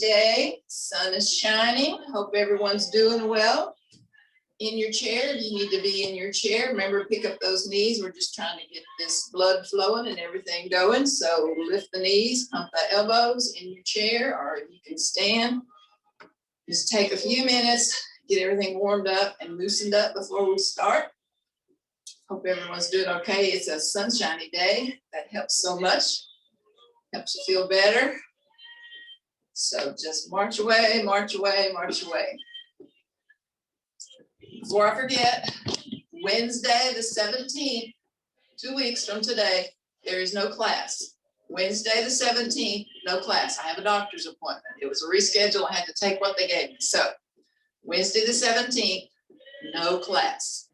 day. Sun is shining. Hope everyone's doing well. In your chair, you need to be in your chair. Remember, pick up those knees. We're just trying to get this blood flowing and everything going. So lift the knees, pump the elbows in your chair, or you can stand. Just take a few minutes, get everything warmed up and loosened up before we start. Hope everyone's doing okay. It's a sunshiny day. That helps so much. Helps you feel better. So just march away, march away, march away. Before I forget, Wednesday the 17th, 2 weeks from today, there is no class. Wednesday the 17th, no class. I have a doctor's appointment. It was a reschedule. I had to take what they gave me. So Wednesday the 17th, no class.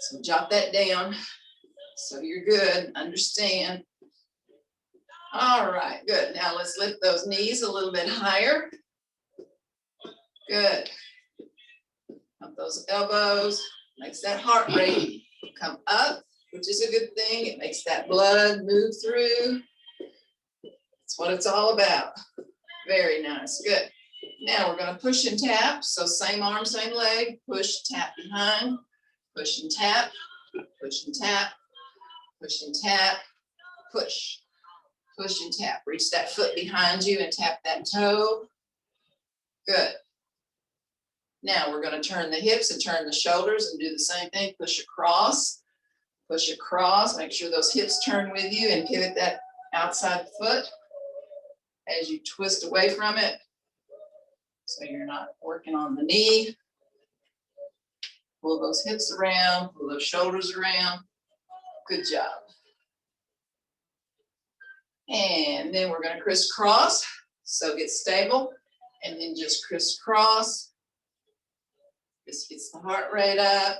So jot that down so you're good, understand. All right, good. Now let's lift those knees a little bit higher. Good. Up those elbows, makes that heart rate come up, which is a good thing. It makes that blood move through. That's what it's all about. Very nice, good. Now we're gonna push and tap. So same arm, same leg, push, tap behind, push and tap, push and tap, push and tap, push. Push and tap. Reach that foot behind you and tap that toe. Good. Now we're going to turn the hips and turn the shoulders and do the same thing. Push across. Push across. Make sure those hips turn with you and pivot that outside foot as you twist away from it. So you're not working on the knee. Pull those hips around. Pull those shoulders around. Good job. And then we're going to crisscross. So get stable and then just crisscross. This gets the heart rate up.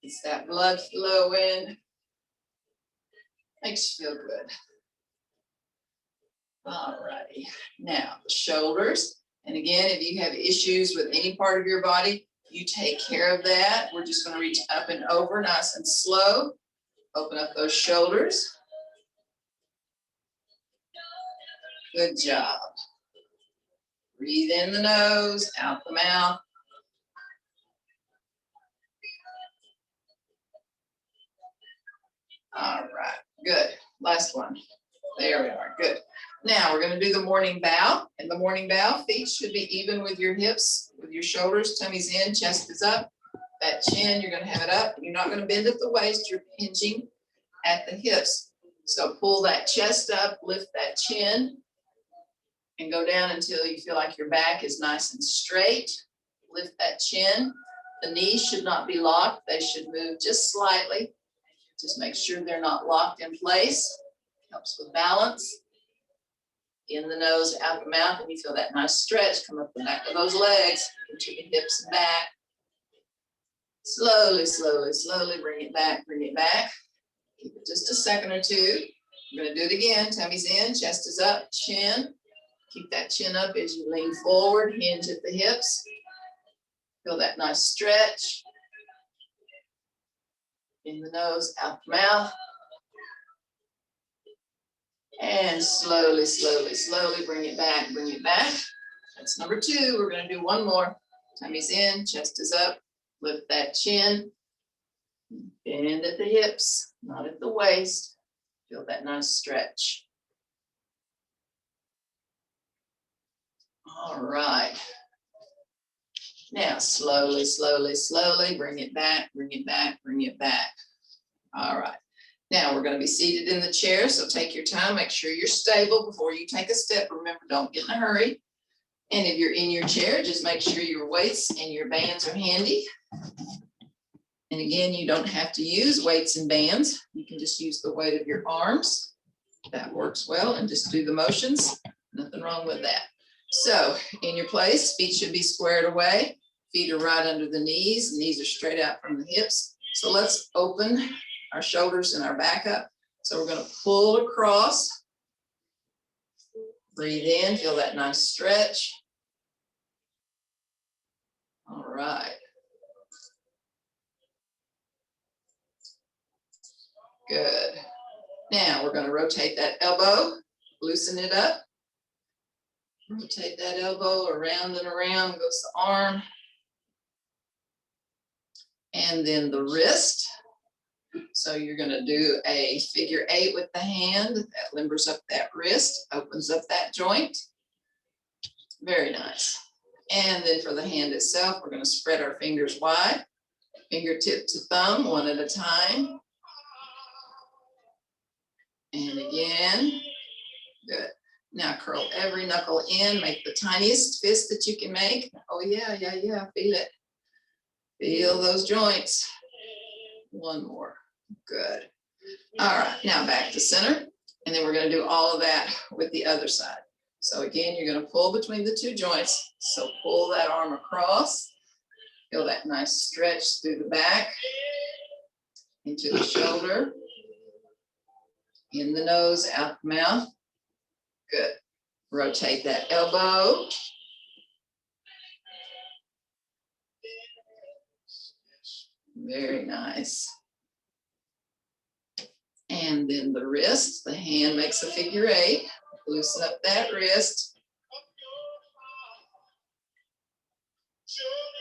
Gets that blood flowing. Makes you feel good. All righty. Now the shoulders. And again, if you have issues with any part of your body, you take care of that. We're just going to reach up and over nice and slow. Open up those shoulders. Good job. Breathe in the nose, out the mouth. All right, good. Last one. There we are, good. Now we're going to do the morning bow. And the morning bow, feet should be even with your hips, with your shoulders, tummy's in, chest is up. That chin, you're going to have it up. You're not going to bend at the waist, you're hinging at the hips. So pull that chest up, lift that chin. And go down until you feel like your back is nice and straight. Lift that chin. The knees should not be locked. They should move just slightly. Just make sure they're not locked in place. Helps with balance. In the nose, out the mouth, and you feel that nice stretch. Come up the back of those legs into the hips and back. Slowly, slowly, slowly bring it back, bring it back. Keep it just a second or two. We're going to do it again. Tummy's in, chest is up, chin. Keep that chin up as you lean forward, hinge at the hips. Feel that nice stretch. In the nose, out the mouth. And slowly, slowly, slowly bring it back, bring it back. That's number two. We're going to do one more. Tummy's in, chest is up. Lift that chin. Bend at the hips, not at the waist. Feel that nice stretch. All right. Now, slowly, slowly, slowly, bring it back, bring it back, bring it back. All right. Now, we're going to be seated in the chair, so take your time. Make sure you're stable before you take a step. Remember, don't get in a hurry. And if you're in your chair, just make sure your weights and your bands are handy. And again, you don't have to use weights and bands. You can just use the weight of your arms. That works well, and just do the motions. Nothing wrong with that. So in your place, feet should be squared away. Feet are right under the knees. Knees are straight out from the hips. So let's open our shoulders and our back up. So we're going to pull across. Breathe in, feel that nice stretch. All right. Good. Now we're going to rotate that elbow, loosen it up. Rotate that elbow around and around, goes the arm. And then the wrist. So you're going to do a figure 8 with the hand. That limbers up that wrist, opens up that joint. Very nice. And then for the hand itself, we're going to spread our fingers wide. Fingertip to thumb, one at a time. And again. Good. Now curl every knuckle in. Make the tiniest fist that you can make. Oh, yeah. Feel it. Feel those joints. One more. Good. All right. Now back to center. And then we're going to do all of that with the other side. So again, you're going to pull between the two joints. So pull that arm across. Feel that nice stretch through the back, into the shoulder, in the nose, out the mouth. Good. Rotate that elbow. Very nice. And then the wrist, the hand makes a figure 8. Loosen up that wrist.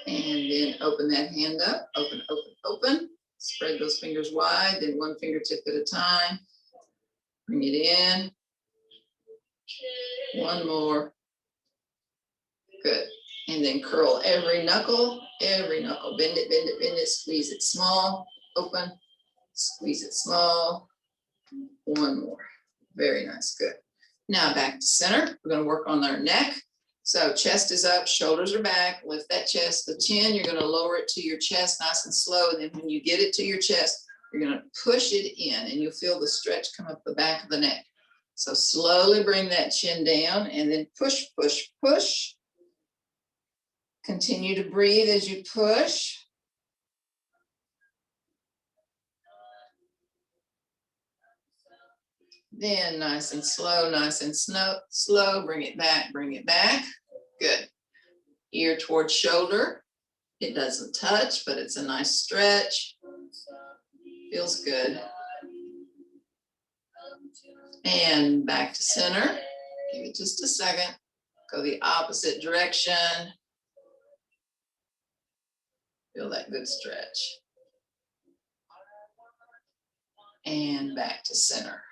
And then open that hand up. Open, open, open. Spread those fingers wide, then one fingertip at a time. Bring it in. One more. Good. And then curl every knuckle. Bend it, bend it, bend it. Squeeze it small. Open. Squeeze it small. One more. Very nice. Good. Now back to center. We're going to work on our neck. So chest is up, shoulders are back. Lift that chest. The chin, you're going to lower it to your chest nice and slow. And then when you get it to your chest, you're going to push it in and you'll feel the stretch come up the back of the neck. So slowly bring that chin down and then push, push, push. Continue to breathe as you push. Then nice and slow, bring it back, bring it back. Good. Ear towards shoulder. It doesn't touch, but it's a nice stretch. Feels good. And back to center. Give it just a second. Go the opposite direction. Feel that good stretch. And back to center.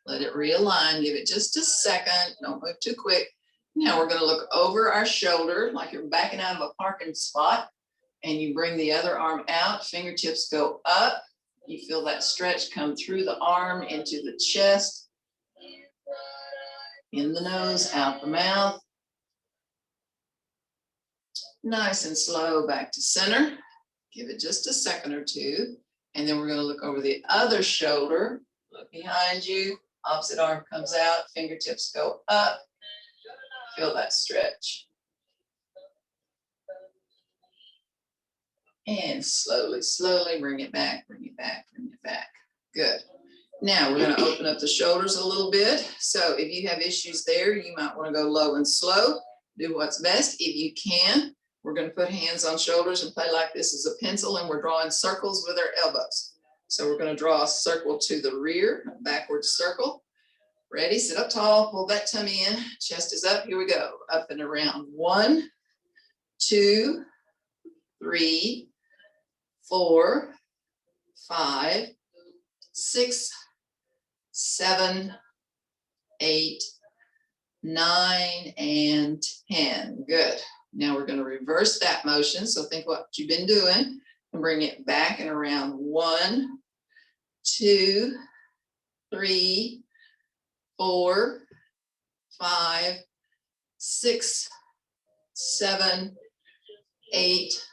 Let it realign. Give it just a second. Don't move too quick. Now we're going to look over our shoulder like you're backing out of a parking spot. And you bring the other arm out. Fingertips go up. You feel that stretch come through the arm into the chest. In the nose, out the mouth. Nice and slow, back to center. Give it just a second or two. And then we're going to look over the other shoulder. Look behind you. Opposite arm comes out. Fingertips go up. Feel that stretch. And slowly, slowly bring it back, bring it back, bring it back. Good. Now we're going to open up the shoulders a little bit. So if you have issues there, you might want to go low and slow. Do what's best if you can. We're going to put hands on shoulders and play like this is a pencil, and we're drawing circles with our elbows. So we're going to draw a circle to the rear, a backward circle. Ready? Sit up tall, pull that tummy in. Chest is up. Here we go. Up and around. 1, 2, 3, 4, 5, 6, 7, 8, 9, and 10. Good. Now we're going to reverse that motion. So think what you've been doing and bring it back and around. 1, 2, 3, 4, 5, 6, 7, 8,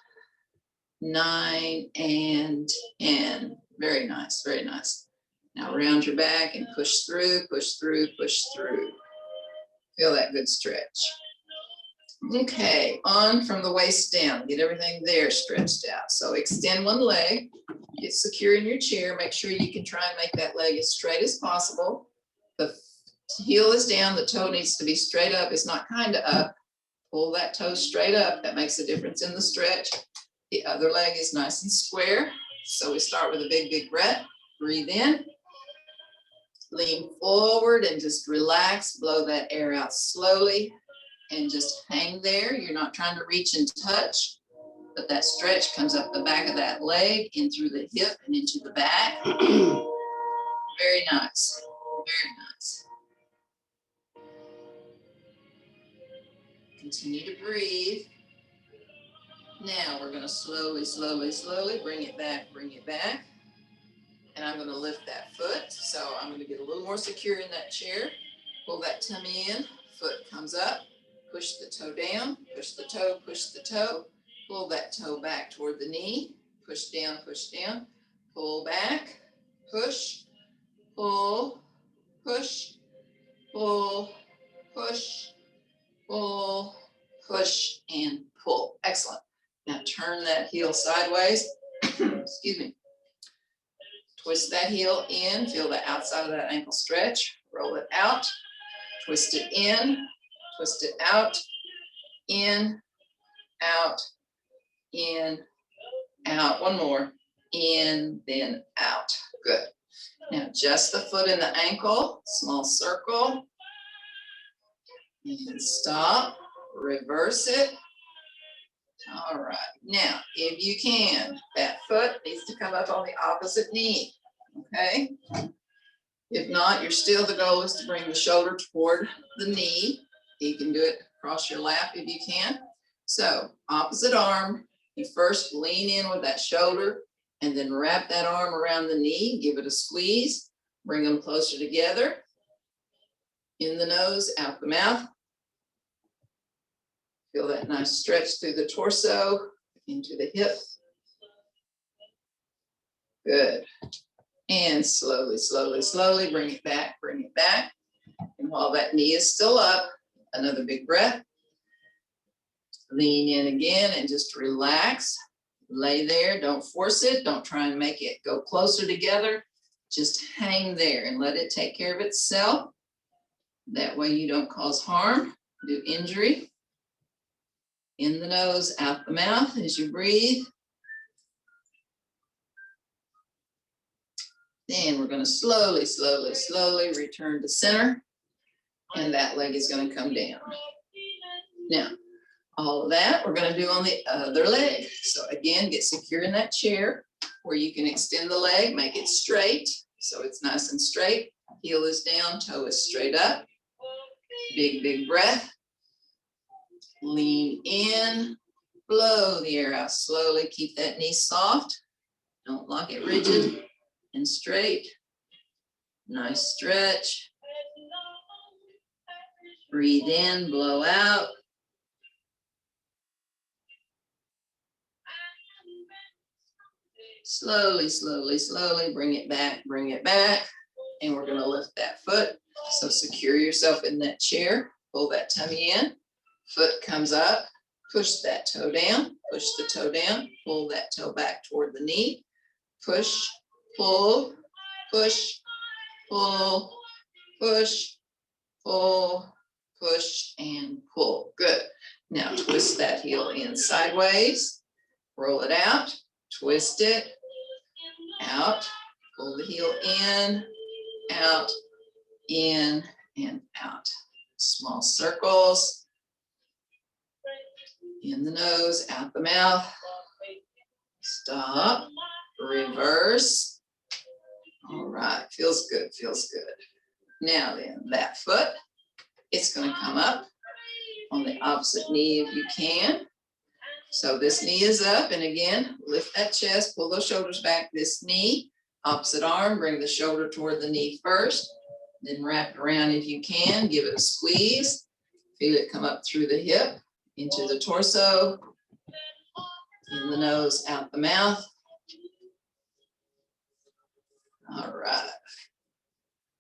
9, and 10. Very nice, very nice. Now round your back and push through, push through, push through. Feel that good stretch. Okay, on from the waist down. Get everything there stretched out. So extend one leg, get secure in your chair. Make sure you can try and make that leg as straight as possible. The heel is down, the toe needs to be straight up. It's not kind of up. Pull that toe straight up. That makes a difference in the stretch. The other leg is nice and square. So we start with a big, big breath. Breathe in. Lean forward and just relax. Blow that air out slowly. and just hang there. You're not trying to reach and touch, but that stretch comes up the back of that leg, in through the hip and into the back. Very nice, very nice. Continue to breathe. Now we're going to slowly, slowly, slowly bring it back, bring it back. And I'm going to lift that foot. So I'm going to get a little more secure in that chair. Pull that tummy in, foot comes up, push the toe down, push the toe, pull that toe back toward the knee, push down, pull back, push, pull, push, pull, push, pull, push, and pull. Excellent. Now turn that heel sideways. Excuse me. Twist that heel in, feel the outside of that ankle stretch, roll it out, twist it in, twist it out, in, out, in, out. One more, in, then out. Good. Now just the foot and the ankle, small circle, and stop, reverse it. All right, now if you can, that foot needs to come up on the opposite knee, okay? If not, the goal is to bring the shoulder toward the knee. You can do it across your lap if you can. So opposite arm, you first lean in with that shoulder and then wrap that arm around the knee, give it a squeeze, bring them closer together. In the nose, out the mouth. Feel that nice stretch through the torso, into the hip. Good. And slowly, slowly, slowly bring it back, bring it back. And while that knee is still up, another big breath. Lean in again and just relax. Lay there, don't force it. Don't try and make it go closer together. Just hang there and let it take care of itself. That way you don't cause harm, do injury. In the nose, out the mouth as you breathe. Then we're going to slowly, slowly, slowly return to center. And that leg is going to come down. Now, all of that we're going to do on the other leg. So again, get secure in that chair where you can extend the leg, make it straight. So it's nice and straight. Heel is down, toe is straight up. Big, big breath. Lean in, blow the air out slowly. Keep that knee soft. Don't lock it rigid and straight. Nice stretch. Breathe in, blow out. Slowly, slowly, slowly bring it back, bring it back. And we're going to lift that foot. So secure yourself in that chair. Pull that tummy in. Foot comes up, push that toe down, push the toe down, pull that toe back toward the knee, push, pull, push, pull, push, pull, push, and pull. Good. Now twist that heel in sideways, roll it out, twist it, out, pull the heel in, and out. Small circles. In the nose, out the mouth. Stop, reverse. All right, feels good, feels good. Now then, that foot, it's going to come up on the opposite knee if you can. So this knee is up, and again, lift that chest, pull those shoulders back. This knee, opposite arm, bring the shoulder toward the knee first, then wrap it around if you can, give it a squeeze. Feel it come up through the hip, into the torso, in the nose, out the mouth. All right.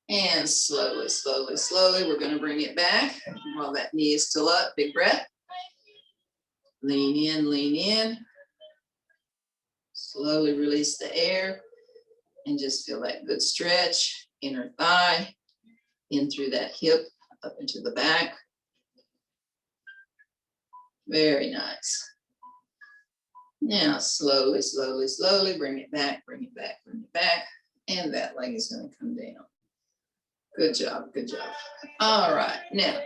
And slowly, slowly, slowly, we're going to bring it back. While that knee is still up, big breath. Lean in, lean in. Slowly release the air and just feel that good stretch, inner thigh, in through that hip, up into the back. Very nice. Now, slowly, slowly, slowly, bring it back, bring it back, bring it back. And that leg is going to come down. Good job, good job. All right, now,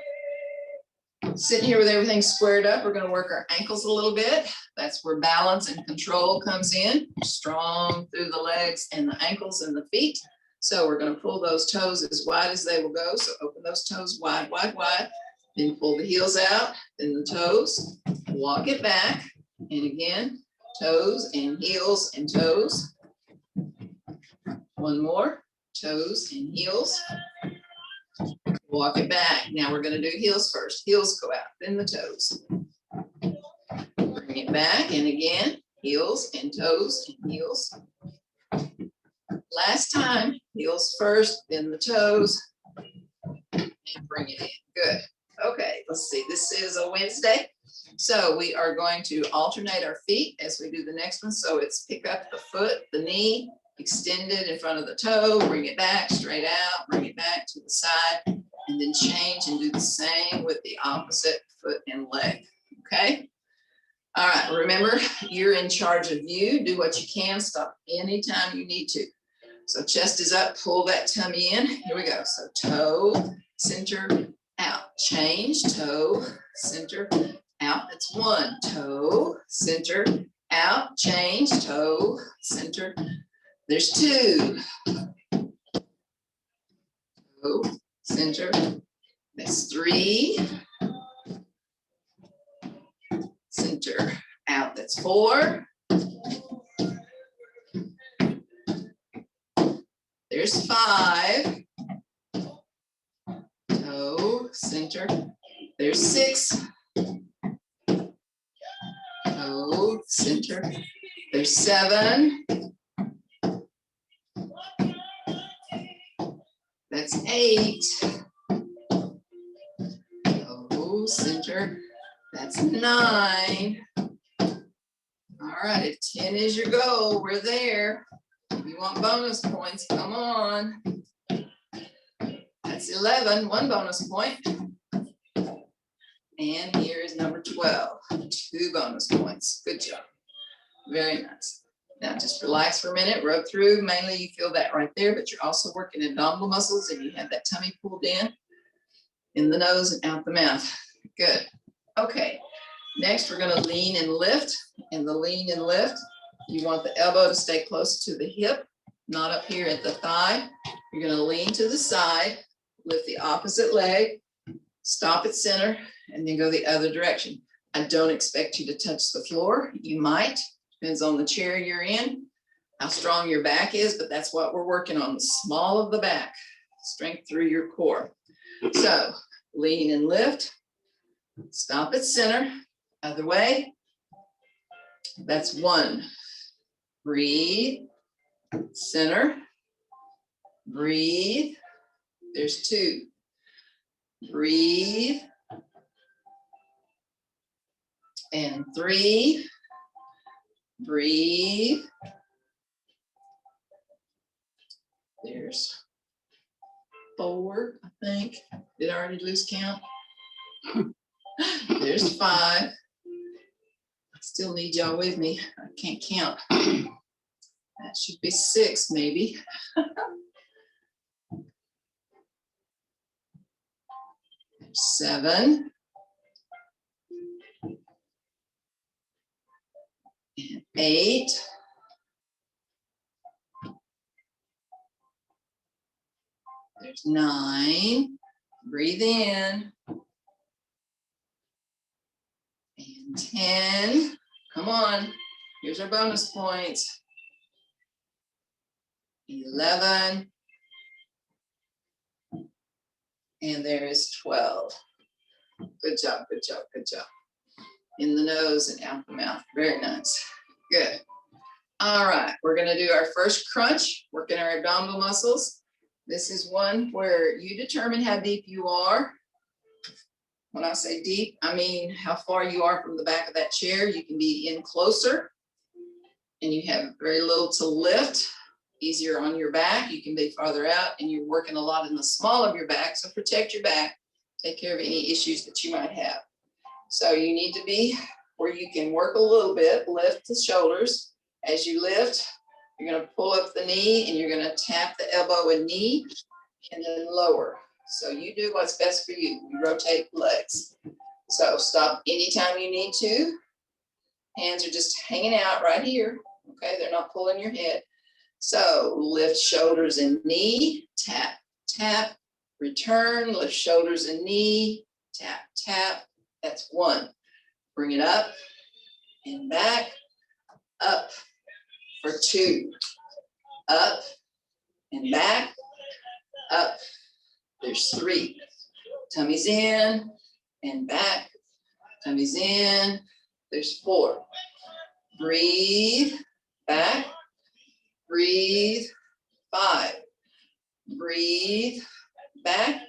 Sitting here with everything squared up, we're going to work our ankles a little bit. That's where balance and control comes in. Strong through the legs and the ankles and the feet. So we're going to pull those toes as wide as they will go. So open those toes wide, wide, wide. Then pull the heels out, then the toes. Walk it back. And again, toes and heels and toes. One more. Toes and heels. Walk it back. Now we're going to do heels first. Heels go out, then the toes. Bring it back, and again, heels and toes and heels. Last time, heels first, then the toes, and bring it in. Good. Okay, let's see. This is a Wednesday, so we are going to alternate our feet as we do the next one. So it's pick up the foot, the knee, extend it in front of the toe, bring it back, straight out, bring it back to the side, and then change and do the same with the opposite foot and leg, okay? All right, remember, you're in charge of you. Do what you can, stop anytime you need to. So chest is up, pull that tummy in. Here we go. So toe, center, out. Change, toe, center, out. That's one. Toe, center, out. Change, toe, center. There's two. Toe, center. That's three. Center, out. That's four. There's five. Toe, center. There's six. Toe, center. There's seven. That's eight. Toe, center. That's nine. All right, if 10 is your goal, we're there. If you want bonus points, come on. That's 11, one bonus point. And here is number 12, 2 bonus points. Good job. Very nice. Now just relax for a minute, rub through. Mainly you feel that right there, but you're also working abdominal muscles and you have that tummy pulled in the nose and out the mouth. Good. Okay. Next, we're going to lean and lift. In the lean and lift, you want the elbow to stay close to the hip, not up here at the thigh. You're going to lean to the side, lift the opposite leg, stop at center, and then go the other direction. I don't expect you to touch the floor. You might, depends on the chair you're in, how strong your back is, but that's what we're working on, the small of the back, strength through your core. So lean and lift, stop at center, other way. That's one. Breathe, center, breathe. There's two. Breathe. And three. Breathe. There's 4, I think. Did I already lose count? There's 5. I still need y'all with me. I can't count. That should be 6, maybe. There's 7. And 8. There's 9. Breathe in. And 10. Come on. Here's our bonus points. 11. And there is 12. Good job, good job, good job. In the nose and out the mouth. Very nice. Good. All right, we're going to do our first crunch, working our abdominal muscles. This is one where you determine how deep you are. When I say deep, I mean how far you are from the back of that chair. You can be in closer and you have very little to lift. Easier on your back. You can be farther out and you're working a lot in the small of your back. So protect your back. Take care of any issues that you might have. So you need to be where you can work a little bit, lift the shoulders. As you lift, you're going to pull up the knee and you're going to tap the elbow and knee and then lower. So you do what's best for you. You rotate the legs. So stop anytime you need to. Hands are just hanging out right here. Okay, they're not pulling your head. So lift shoulders and knee, tap, tap, return, lift shoulders and knee, tap, tap. That's 1. Bring it up and back, up for 2. Up and back, up. There's 3. Tummy's in and back, tummy's in. There's 4. Breathe, back, breathe, 5. Breathe, back,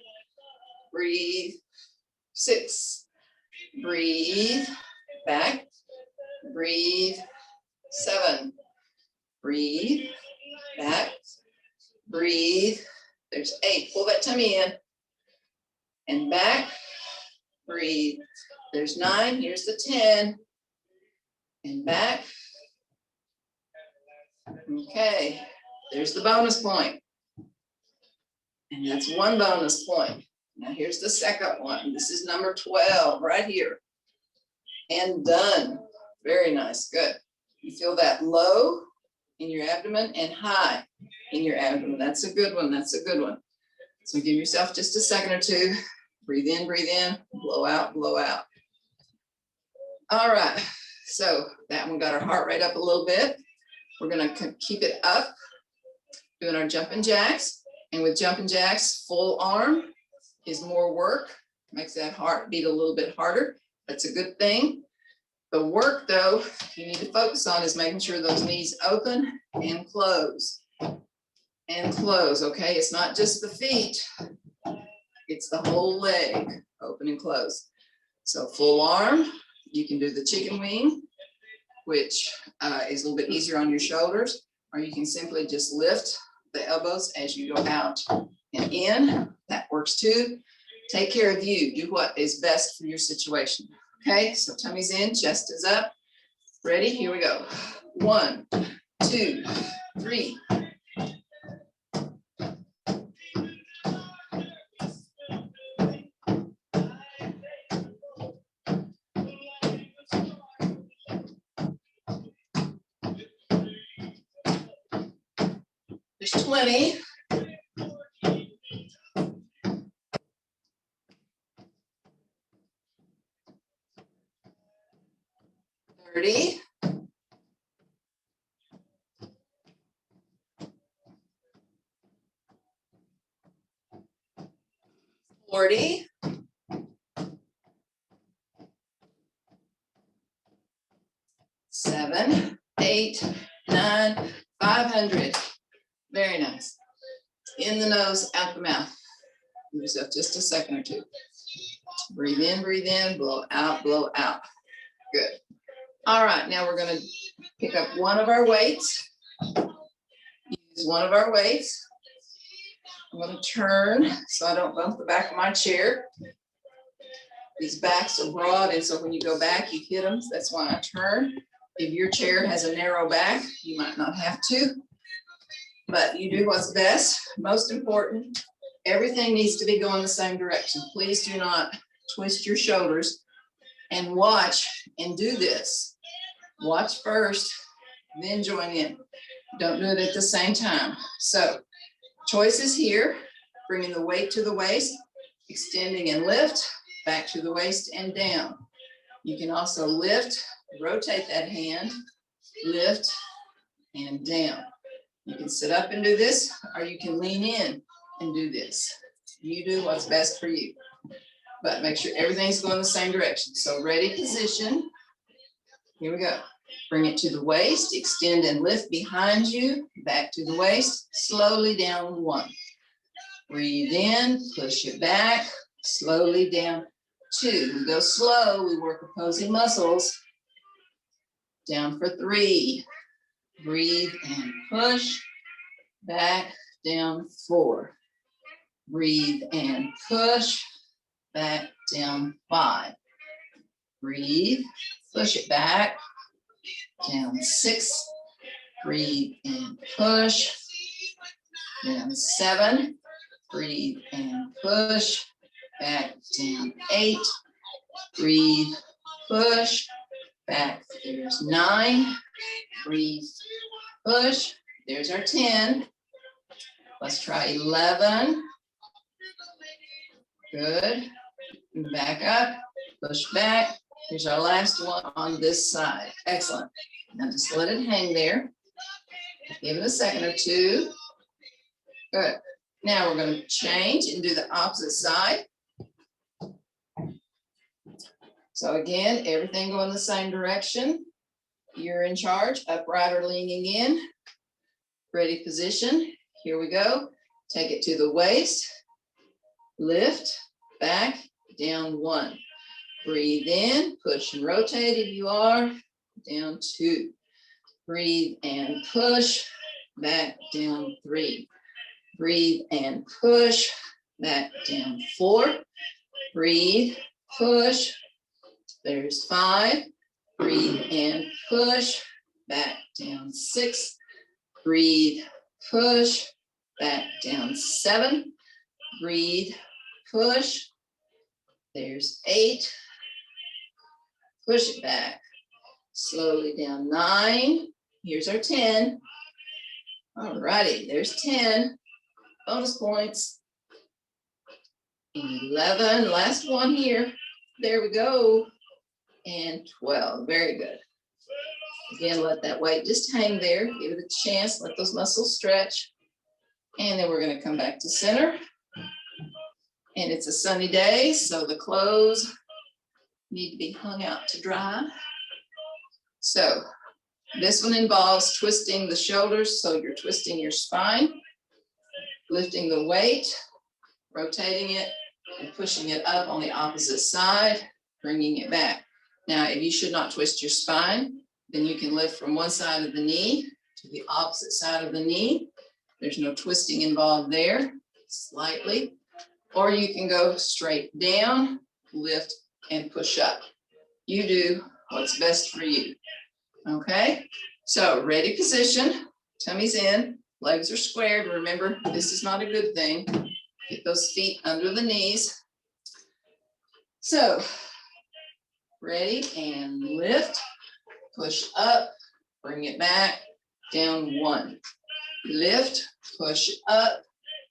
breathe, 6. Breathe, back, breathe, 7. Breathe, back, breathe. There's 8. Pull that tummy in and back, breathe. There's 9. Here's the 10. And back. Okay, there's the bonus point. And that's 1 bonus point. Now here's the second one. This is number 12 right here. And done. Very nice, good. You feel that low in your abdomen and high in your abdomen. That's a good one, that's a good one. So give yourself just a second or two. Breathe in, blow out, blow out. All right, so that one got our heart rate up a little bit. We're gonna keep it up, doing our jumping jacks. And with jumping jacks, full arm is more work, makes that heart beat a little bit harder. That's a good thing. The work though, you need to focus on is making sure those knees open and close. And close, okay? It's not just the feet, it's the whole leg, open and close. So full arm, you can do the chicken wing, which is a little bit easier on your shoulders, or you can simply just lift the elbows as you go out and in. That works too. Take care of you. Do what is best for your situation. Okay, so tummy's in, chest is up. Ready? Here we go. 1, 2, 3. There's 20. 30. 40. 7, 8, 9, 500. Very nice. In the nose, out the mouth. Give yourself just a second or two. Breathe in, blow out, blow out. Good. All right, now we're going to pick up one of our weights. Use one of our weights. I'm going to turn so I don't bump the back of my chair. These backs are broad, and so when you go back, you hit them. That's why I turn. If your chair has a narrow back, you might not have to, but you do what's best. Most important, everything needs to be going the same direction. Please do not twist your shoulders, and watch and do this. Watch first, then join in. Don't do it at the same time. So choices here, bringing the weight to the waist, extending and lift, back to the waist and down. You can also lift, rotate that hand, lift and down. You can sit up and do this, or you can lean in and do this. You do what's best for you, but make sure everything's going the same direction. So ready, position. Here we go. Bring it to the waist, extend and lift behind you, back to the waist, slowly down 1. Breathe in, push it back, slowly down 2. We go slow, we work opposing muscles. Down for 3. Breathe and push, back, down 4. Breathe and push, back, down 5. Breathe, push it back, down 6. Breathe and push, down 7. Breathe and push, back, down 8. breathe, push, back, there's 9, breathe, push, there's our 10. Let's try 11. Good. Back up, push back. Here's our last one on this side. Excellent. Now just let it hang there. Give it a second or two. Good. Now we're going to change and do the opposite side. So again, everything going the same direction. You're in charge, upright or leaning in. Ready position. Here we go. Take it to the waist. Lift, back, down 1. Breathe in, push and rotate if you are. Down 2. Breathe and push, back, down 3. Breathe and push, back, down 4. Breathe, push. There's 5. Breathe and push, back, down 6. Breathe, push, back, down 7. Breathe, push. There's 8. Push it back. Slowly down 9. Here's our 10. All righty, there's 10. Bonus points. 11, last one here. There we go. And 12, very good. Again, let that weight just hang there. Give it a chance, let those muscles stretch. And then we're gonna come back to center. And it's a sunny day, so the clothes need to be hung out to dry. So this one involves twisting the shoulders, so you're twisting your spine, lifting the weight, rotating it, and pushing it up on the opposite side, bringing it back. Now, if you should not twist your spine, then you can lift from one side of the knee to the opposite side of the knee. There's no twisting involved there, slightly. Or you can go straight down, lift, and push up. You do what's best for you. Okay, so ready position, tummy's in, legs are squared. Remember, this is not a good thing. Get those feet under the knees. So, ready and lift, push up, bring it back, down 1. Lift, push up,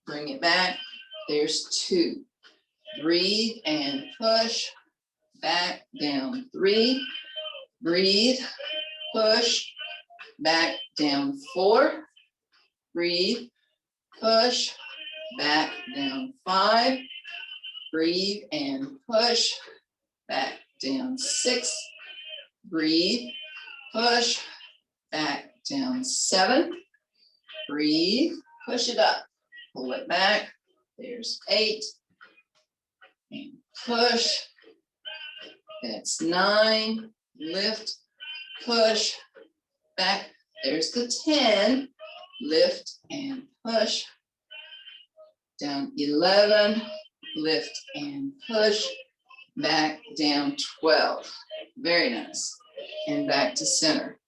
bring it back. There's 2. Breathe and push, back, down 3. Breathe, push, back, down 4. Breathe, push, back, down 5. Breathe and push, back, down 6. Breathe, push, back, down 7. Breathe, push it up, pull it back. There's 8. And push. That's 9. Lift, push, back. There's the 10. Lift and push. Down 11. Lift and push. Back, down 12. Very nice. And back to center.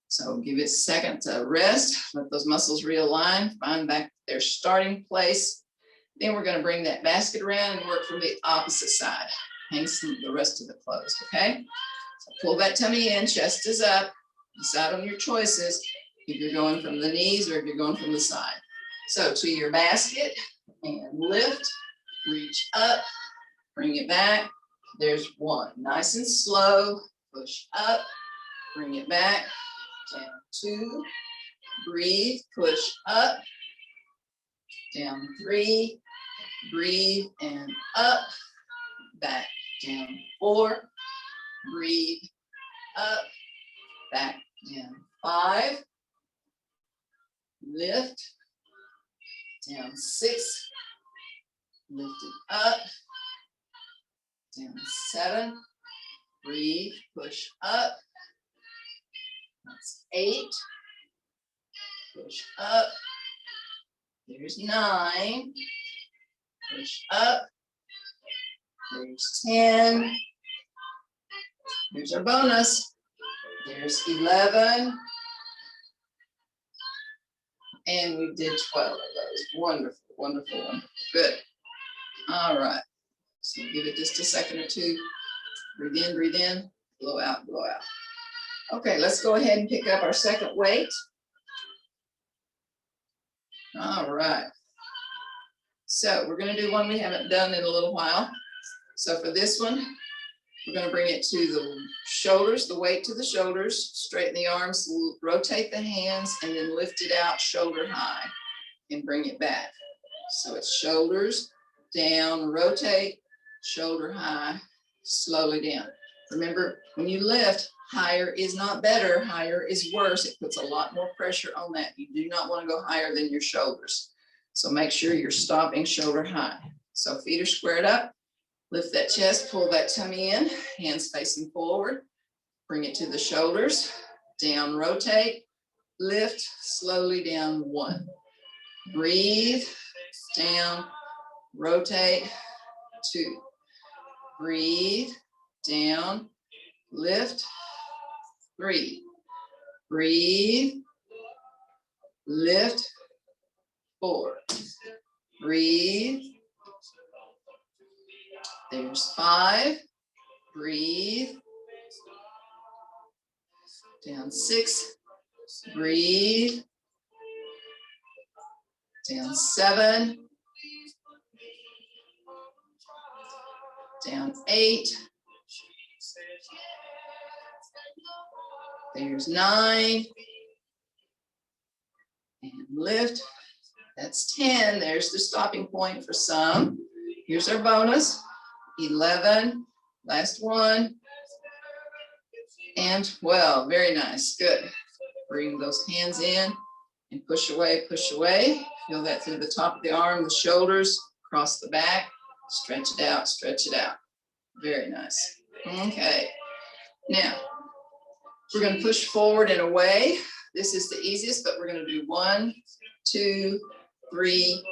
So give it a second to rest. Let those muscles realign. Find back their starting place. Then we're going to bring that basket around and work from the opposite side. Hang the rest of the clothes, okay? So pull that tummy in, chest is up. Decide on your choices, if you're going from the knees or if you're going from the side. So to your basket and lift, reach up, bring it back. There's 1. Nice and slow. Push up, bring it back. Down 2. Breathe, push up. Down 3. Breathe and up, back, down 4, breathe, up, back, down 5, lift, down 6, lift it up, down 7, breathe, push up, that's 8, push up, there's 9, push up, there's 10, here's our bonus, there's 11, and we did 12 of those. Wonderful, wonderful, wonderful, good. All right, so give it just a second or two breathe in, blow out, blow out. Okay, let's go ahead and pick up our second weight. All right. So we're gonna do one we haven't done in a little while. So for this one, we're gonna bring it to the shoulders, the weight to the shoulders, straighten the arms, rotate the hands, and then lift it out shoulder high and bring it back. So it's shoulders, down, rotate, shoulder high, slowly down. Remember, when you lift, higher is not better, higher is worse. It puts a lot more pressure on that. You do not want to go higher than your shoulders. So make sure you're stopping shoulder high. So feet are squared up, lift that chest, pull that tummy in, hands facing forward, bring it to the shoulders, down, rotate, lift, slowly down, 1. Breathe, down, rotate, 2. Breathe, down, lift, 3. Breathe, lift, 4. Breathe. There's 5. Breathe. Down 6. Breathe. Down 7. Down 8. There's 9. And lift. That's 10. There's the stopping point for some. Here's our bonus. 11. Last one. And 12. Very nice. Good. Bring those hands in and push away, push away. Feel that through the top of the arm, the shoulders, across the back. Stretch it out, stretch it out. Very nice. Okay. Now, we're going to push forward and away. This is the easiest, but we're going to do 1, 2, 3,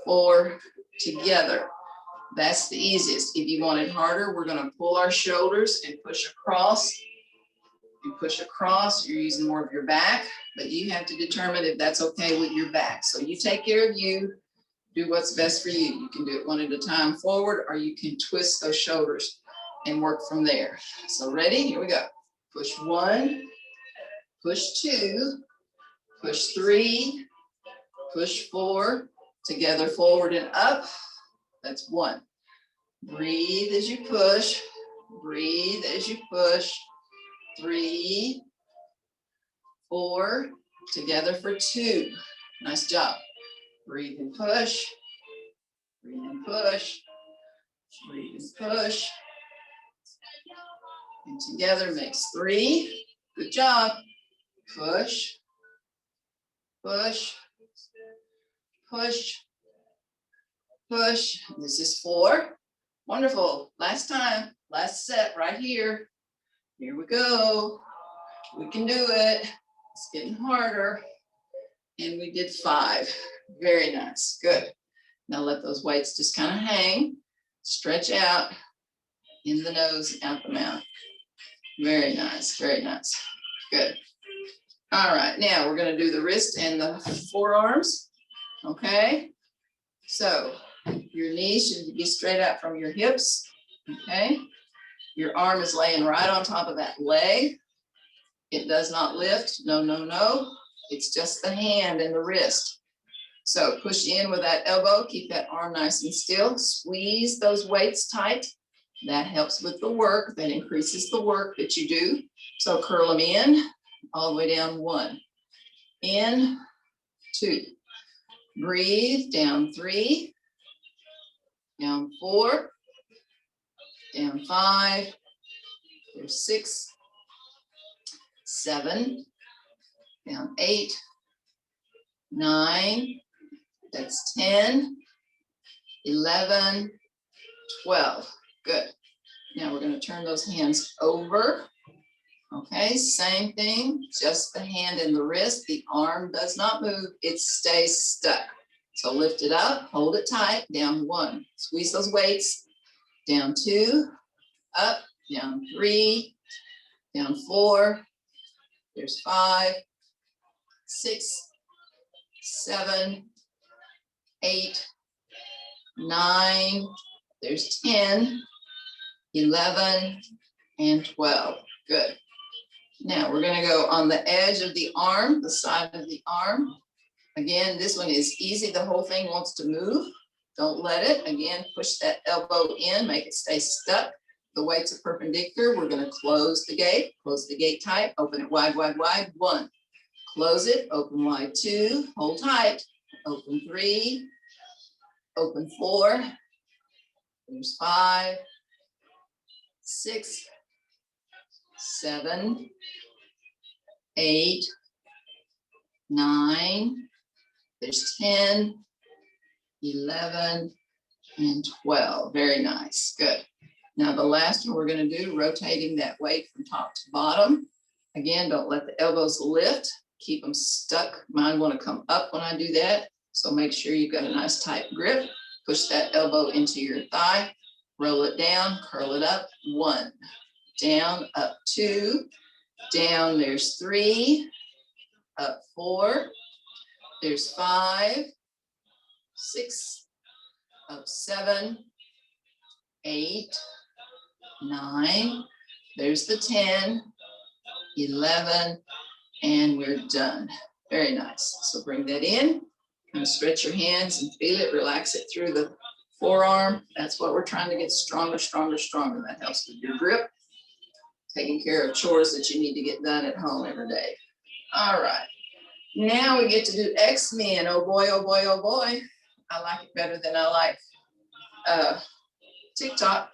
4 together. That's the easiest. If you want it harder, we're going to pull our shoulders and push across. You push across, you're using more of your back, but you have to determine if that's okay with your back. So you take care of you, do what's best for you. You can do it one at a time forward, or you can twist those shoulders and work from there. So ready? Here we go. Push 1, push 2, push 3, push 4, together forward and up. That's 1. Breathe as you push, breathe as you push. 3, 4, together for 2. Nice job. Breathe and push, breathe and push, breathe and push. And together makes 3. Good job. Push, push, push, push. This is 4. Wonderful. Last time, last set right here. Here we go. We can do it. It's getting harder. And we did 5. Very nice. Good. Now let those weights just kind of hang. Stretch out in the nose, out the mouth. Very nice. Very nice. Good. All right. Now we're going to do the wrist and the forearms. Okay. So your knees should be straight out from your hips. Okay. Your arm is laying right on top of that leg. It does not lift. No, no, no. It's just the hand and the wrist. So push in with that elbow. Keep that arm nice and still. Squeeze those weights tight. That helps with the work. That increases the work that you do. So curl them in all the way down. 1. In. 2. Breathe. Down 3. Down 4. Down 5, there's 6, 7, down 8, 9, that's 10, 11, 12. Good. Now we're going to turn those hands over. Okay, same thing, just the hand and the wrist. The arm does not move, it stays stuck. So lift it up, hold it tight, down 1. Squeeze those weights. Down 2, up, down 3, down 4, there's 5, 6, 7, 8, 9, there's 10, 11, and 12. Good. Now we're going to go on the edge of the arm, the side of the arm. Again, this one is easy. The whole thing wants to move. Don't let it. Again, push that elbow in, make it stay stuck. The weights are perpendicular. We're going to close the gate tight, open it wide, wide, wide. 1. Close it, open wide. 2, hold tight, open 3, open 4. There's 5, 6, 7, 8, 9. There's 10, 11, and 12. Very nice. Good. Now the last one we're going to do, rotating that weight from top to bottom. Again, don't let the elbows lift. Keep them stuck. Mine want to come up when I do that. So make sure you've got a nice tight grip. Push that elbow into your thigh. Roll it down, curl it up. 1. Down, up 2. Down, there's 3. Up 4. There's 5. 6. Up 7. 8. 9. There's the 10. 11. And we're done. Very nice. So bring that in. Kind of stretch your hands and feel it. Relax it through the forearm. That's what we're trying to get stronger, stronger, stronger. That helps with your grip. Taking care of chores that you need to get done at home every day. All right. Now we get to do X-Men. Oh boy, oh boy, oh boy. I like it better than I like TikTok.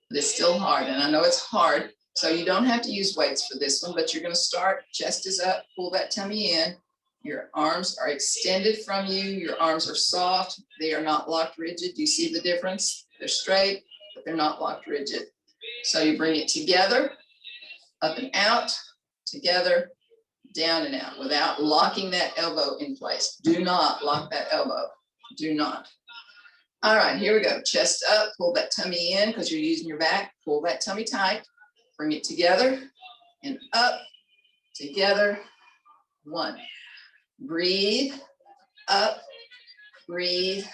But it's still hard. And I know it's hard. So you don't have to use weights for this one, but you're going to start, chest is up, pull that tummy in. Your arms are extended from you. Your arms are soft. They are not locked rigid. Do you see the difference? They're straight, but they're not locked rigid. So you bring it together, up and out, together, down and out, without locking that elbow in place. Do not lock that elbow. Do not. All right, here we go. Chest up, pull that tummy in because you're using your back. Pull that tummy tight. Bring it together and up, together. 1. Breathe, up, breathe.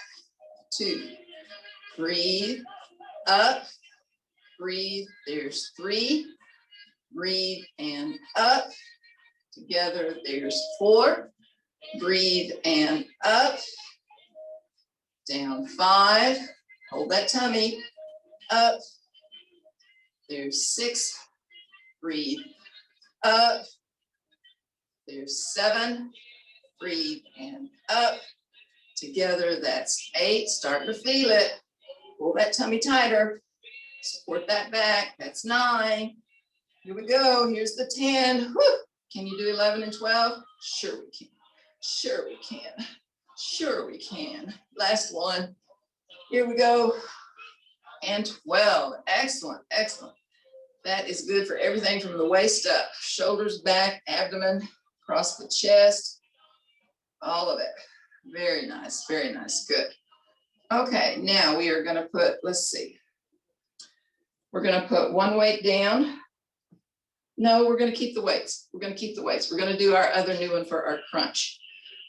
2. Breathe, up, breathe. There's 3. Breathe and up. Together, there's 4. Breathe and up. Down 5. Hold that tummy. Up. There's 6. Breathe up. There's 7. Breathe and up. Together, that's 8. Start to feel it. Pull that tummy tighter. Support that back. That's 9. Here we go. Here's the 10. Whew. Can you do 11 and 12? Sure we can. Sure we can. Sure we can. Last one. Here we go. And 12. Excellent, excellent. That is good for everything from the waist up. Shoulders, back, abdomen, across the chest. All of it. Very nice, very nice. Good. Okay, now we are going to put, let's see. We're going to put one weight down. No, we're going to keep the weights. We're going to keep the weights. We're going to do our other new one for our crunch.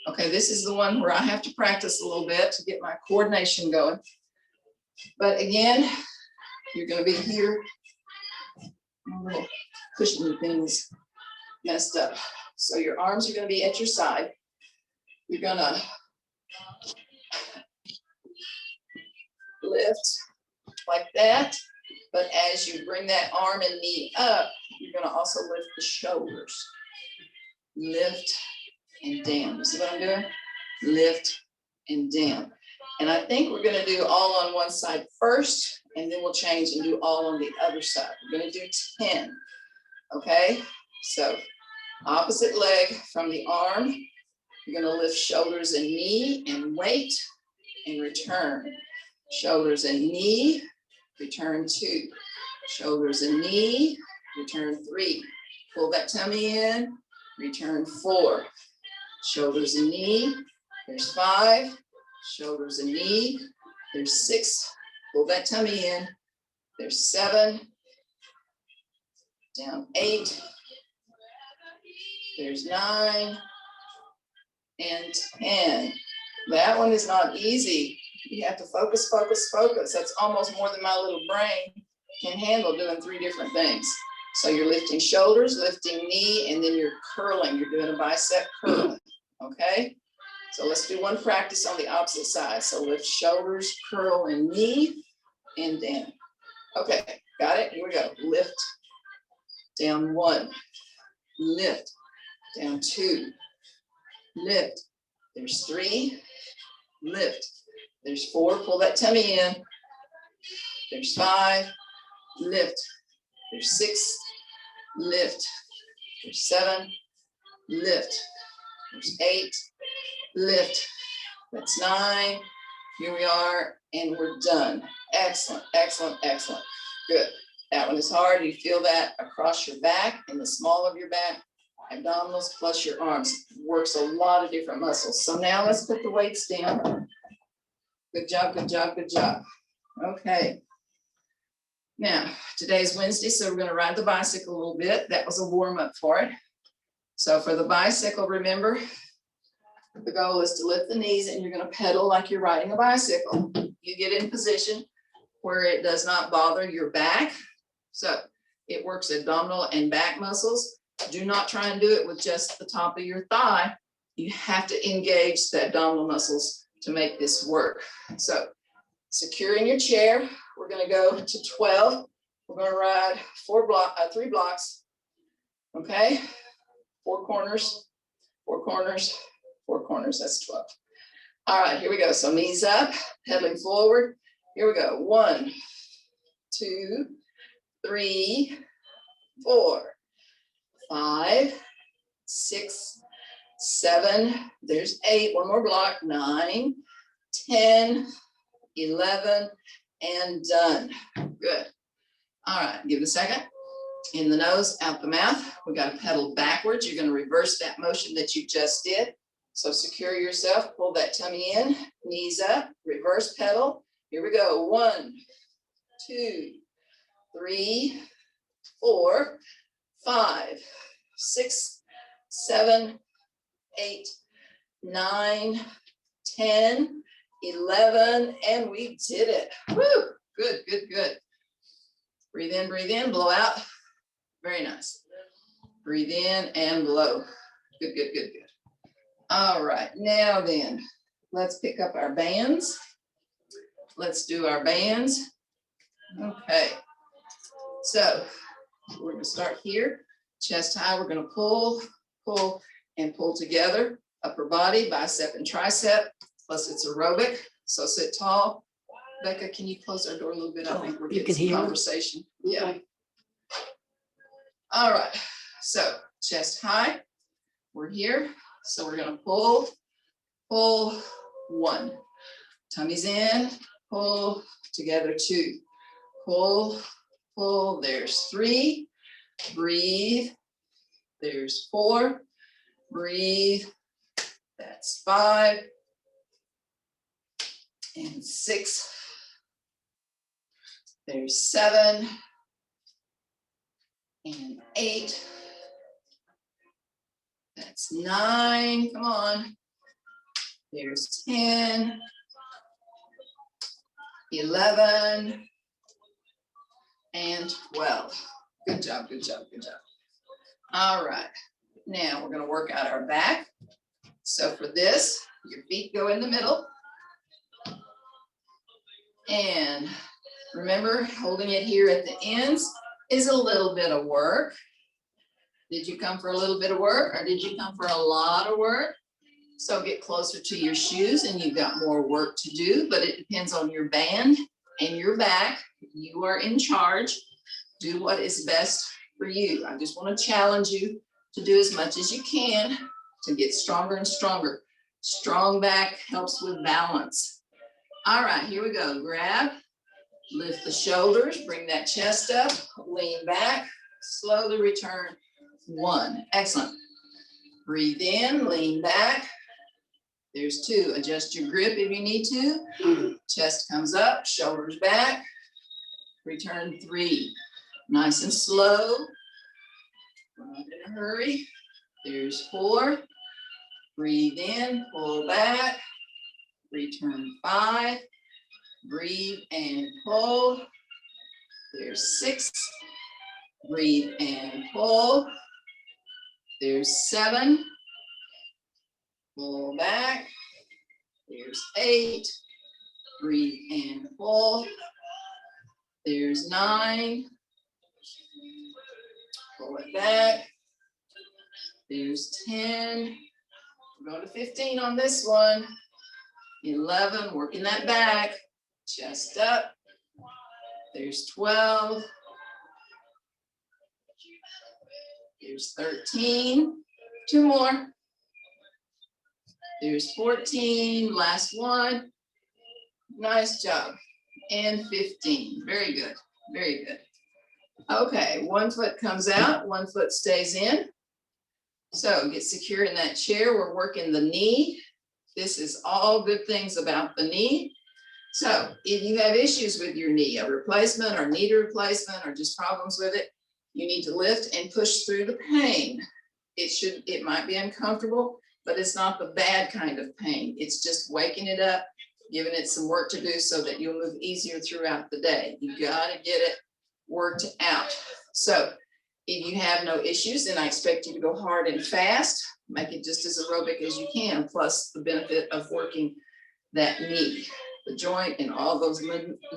Okay, this is the one where I have to practice a little bit to get my coordination going. But again, you're going to be here. My little cushion things messed up. So your arms are going to be at your side. You're going to lift like that. But as you bring that arm and knee up, you're going to also lift the shoulders. Lift and down. You see what I'm doing? Lift and down. And I think we're going to do all on one side first, and then we'll change and do all on the other side. We're going to do 10. Okay? So opposite leg from the arm. You're going to lift shoulders and knee and wait and return. Shoulders and knee, return 2. Shoulders and knee, return 3. Pull that tummy in, return 4. Shoulders and knee, there's 5. Shoulders and knee, there's 6. Pull that tummy in, there's 7. Down 8. There's 9. And 10. That one is not easy. You have to focus, focus, focus. That's almost more than my little brain. can handle doing 3 different things. So you're lifting shoulders, lifting knee, and then you're curling. You're doing a bicep curl, okay? So let's do one practice on the opposite side. So lift shoulders, curl, and knee, and down. Okay, got it? Here we go. Lift, down 1, lift, down 2, lift. There's 3, lift. There's 4, pull that tummy in. There's 5, lift. There's 6, lift. There's 7, lift. There's 8, lift. That's 9. Here we are, and we're done. Excellent, excellent, excellent. Good. That one is hard. You feel that across your back, in the small of your back, abdominals plus your arms. Works a lot of different muscles. So now let's put the weights down. Good job, good job, good job. Okay. Now, today's Wednesday, so we're going to ride the bicycle a little bit. That was a warm-up for it. So for the bicycle, remember, the goal is to lift the knees and you're going to pedal like you're riding a bicycle. You get in position where it does not bother your back. So it works abdominal and back muscles. Do not try and do it with just the top of your thigh. You have to engage the abdominal muscles to make this work. So secure in your chair. We're going to go to 12. We're going to ride 3 blocks. Okay. 4 corners, 4 corners, 4 corners. That's 12. All right, here we go. So knees up, pedaling forward. Here we go. 1, 2, 3, 4, 5, 6, 7. There's 8. One more block. 9, 10, 11, and done. Good. All right, give it a second. In the nose, out the mouth. We got to pedal backwards. You're going to reverse that motion that you just did. So secure yourself, pull that tummy in, knees up, reverse pedal. Here we go. 1, 2, 3, 4, 5, 6, 7, 8, 9, 10, 11, and we did it. Woo! Good, good, good. Breathe in, blow out. Very nice. Breathe in and blow. Good, good, good, good. All right, now then, let's pick up our bands. Let's do our bands. Okay, so we're going to start here. Chest high, we're going to pull, pull, and pull together. Upper body, bicep and tricep, plus it's aerobic. So sit tall. Becca, can you close our door a little bit? I think we're getting some conversation. Yeah. All right, so chest high, we're here. So we're going to pull, pull, 1. Tummy's in, pull, together 2. Pull, pull, there's 3. Breathe, there's 4. Breathe, that's 5. And 6. There's 7. And 8. That's 9. Come on. There's 10. 11. And 12. Good job, good job, good job. All right. Now we're going to work out our back. So for this, your feet go in the middle. And remember, holding it here at the ends is a little bit of work. Did you come for a little bit of work or did you come for a lot of work? So get closer to your shoes and you've got more work to do, but it depends on your band and your back. You are in charge. Do what is best for you. I just want to challenge you to do as much as you can to get stronger and stronger. Strong back helps with balance. All right, here we go. Grab, lift the shoulders, bring that chest up, lean back, slowly return. 1. Excellent. Breathe in, lean back. There's 2. Adjust your grip if you need to. Chest comes up, shoulders back. Return 3. Nice and slow. We're not in a hurry. There's 4. Breathe in, pull back. Return 5. Breathe and pull. There's 6. Breathe and pull. There's 7. Pull back. There's 8. Breathe and pull. There's 9. Pull it back. There's 10. We're going to 15 on this one. 11, working that back. Chest up. There's 12. There's 13. 2 more. There's 14. Last one. Nice job. And 15. Very good. Very good. Okay, 1 foot comes out, 1 foot stays in. So get secure in that chair. We're working the knee. This is all good things about the knee. So if you have issues with your knee, a replacement or knee replacement or just problems with it, you need to lift and push through the pain. It might be uncomfortable, but it's not the bad kind of pain. It's just waking it up, giving it some work to do so that you'll move easier throughout the day. You gotta get it worked out. So if you have no issues, then I expect you to go hard and fast, make it just as aerobic as you can, plus the benefit of working that knee, the joint, and all those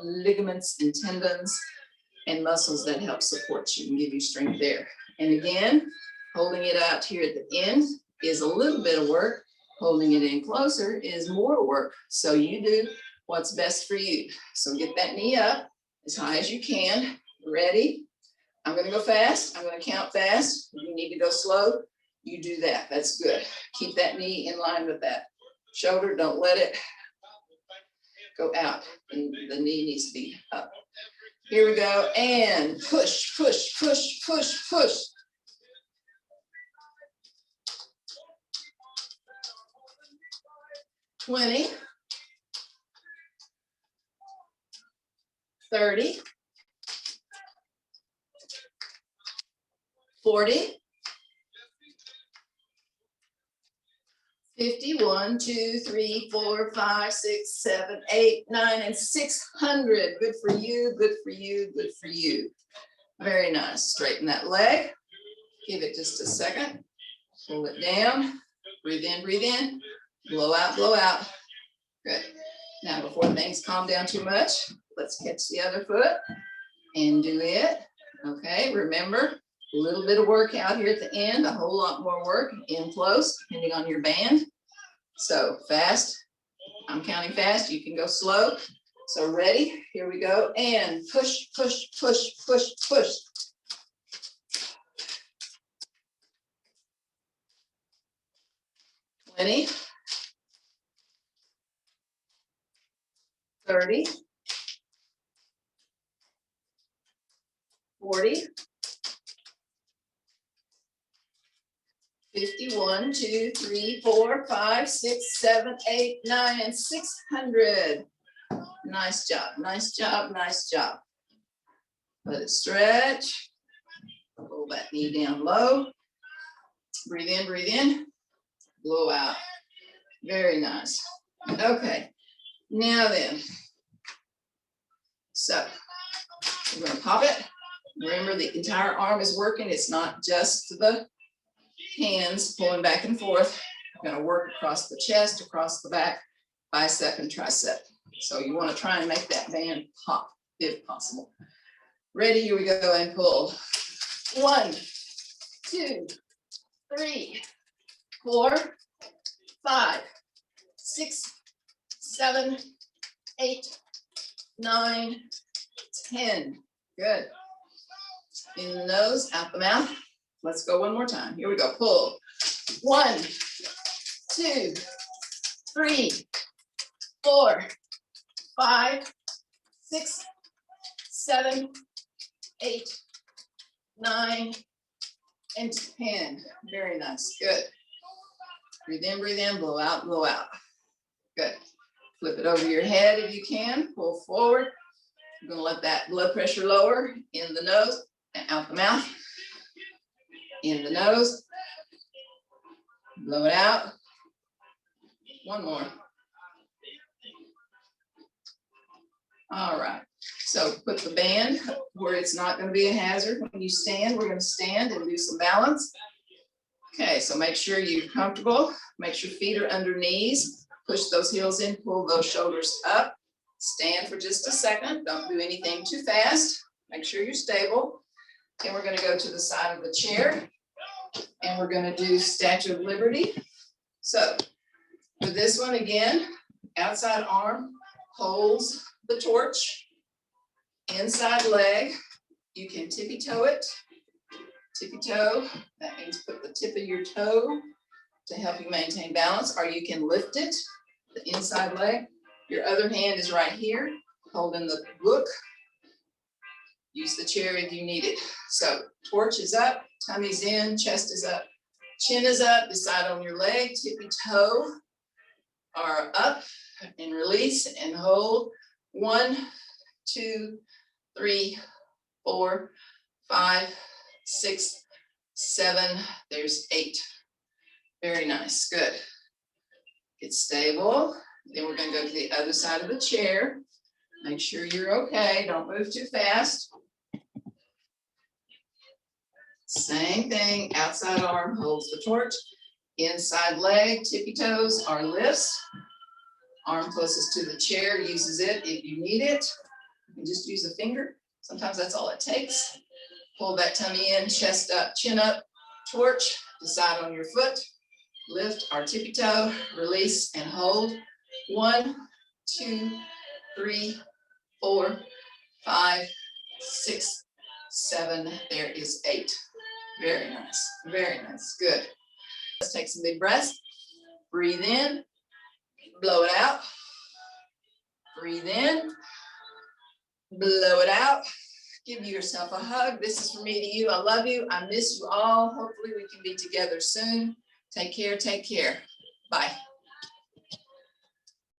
ligaments and tendons and muscles that help support you and give you strength there. And again, holding it out here at the end is a little bit of work. Holding it in closer is more work. So you do what's best for you. So get that knee up as high as you can. Ready? I'm going to go fast. I'm going to count fast. If you need to go slow, you do that. That's good. Keep that knee in line with that shoulder. Don't let it go out. And the knee needs to be up. Here we go. And push, push, push, push, push. 20. 30. 40. 50, 1, 2, 3, 4, 5, 6, 7, 8, 9, and 600. Good for you, good for you, good for you. Very nice. Straighten that leg. Give it just a second. Pull it down. Breathe in, breathe in. Blow out, blow out. Good. Now, before things calm down too much, let's catch the other foot and do it. Okay, remember, a little bit of work out here at the end, a whole lot more work in close, depending on your band. So fast, I'm counting fast, you can go slow. So ready, here we go, and push, push, push, push, push. 20, 30, 40, 50, 1, 2, 3, 4, 5, 6, 7, 8, 9, and 600. Nice job, nice job, nice job. Let it stretch. Pull that knee down low. Breathe in, blow out. Very nice. Okay, now then. So we're going to pop it. Remember, the entire arm is working. It's not just the hands pulling back and forth. We're going to work across the chest, across the back, bicep and tricep. So you want to try and make that band pop if possible. Ready, here we go, and pull. 1, 2, 3, 4, 5, 6, 7, 8, 9, 10. Good. In the nose, out the mouth. Let's go one more time. Here we go. Pull. 1, 2, 3, 4, 5, 6, 7, 8, 9, and 10. Very nice. Good. Breathe in, blow out, blow out. Good. Flip it over your head if you can. Pull forward. You're going to let that blood pressure lower in the nose and out the mouth. In the nose. Blow it out. One more. All right. So put the band where it's not going to be a hazard. When you stand, we're going to stand and do some balance. Okay, so make sure you're comfortable. Make sure feet are under knees. Push those heels in, pull those shoulders up. Stand for just a second. Don't do anything too fast. Make sure you're stable. And we're going to go to the side of the chair. And we're going to do Statue of Liberty. So for this one again, outside arm holds the torch. Inside leg, you can tippy toe it. Tippy toe, that means put the tip of your toe to help you maintain balance, or you can lift it, the inside leg. Your other hand is right here, holding the book. Use the chair if you need it. So torch is up, tummy's in, chest is up, chin is up, decide on your leg, tippy toe are up and release and hold. 1, 2, 3, 4, 5, 6, 7, there's 8. Very nice, good. Get stable. Then we're going to go to the other side of the chair. Make sure you're okay. Don't move too fast. Same thing. Outside arm holds the torch. Inside leg, tippy toes are lifts. Arm closest to the chair uses it if you need it. You can just use a finger. Sometimes that's all it takes. Pull that tummy in, chest up, chin up, torch. Decide on your foot. Lift our tippy toe, release and hold. 1, 2, 3, 4, 5, 6, 7. There is 8. Very nice. Very nice. Good. Let's take some big breaths. Breathe in. Blow it out. Breathe in. Blow it out. Give yourself a hug. This is from me to you. I love you. I miss you all. Hopefully we can be together soon. Take care. Take care. Bye.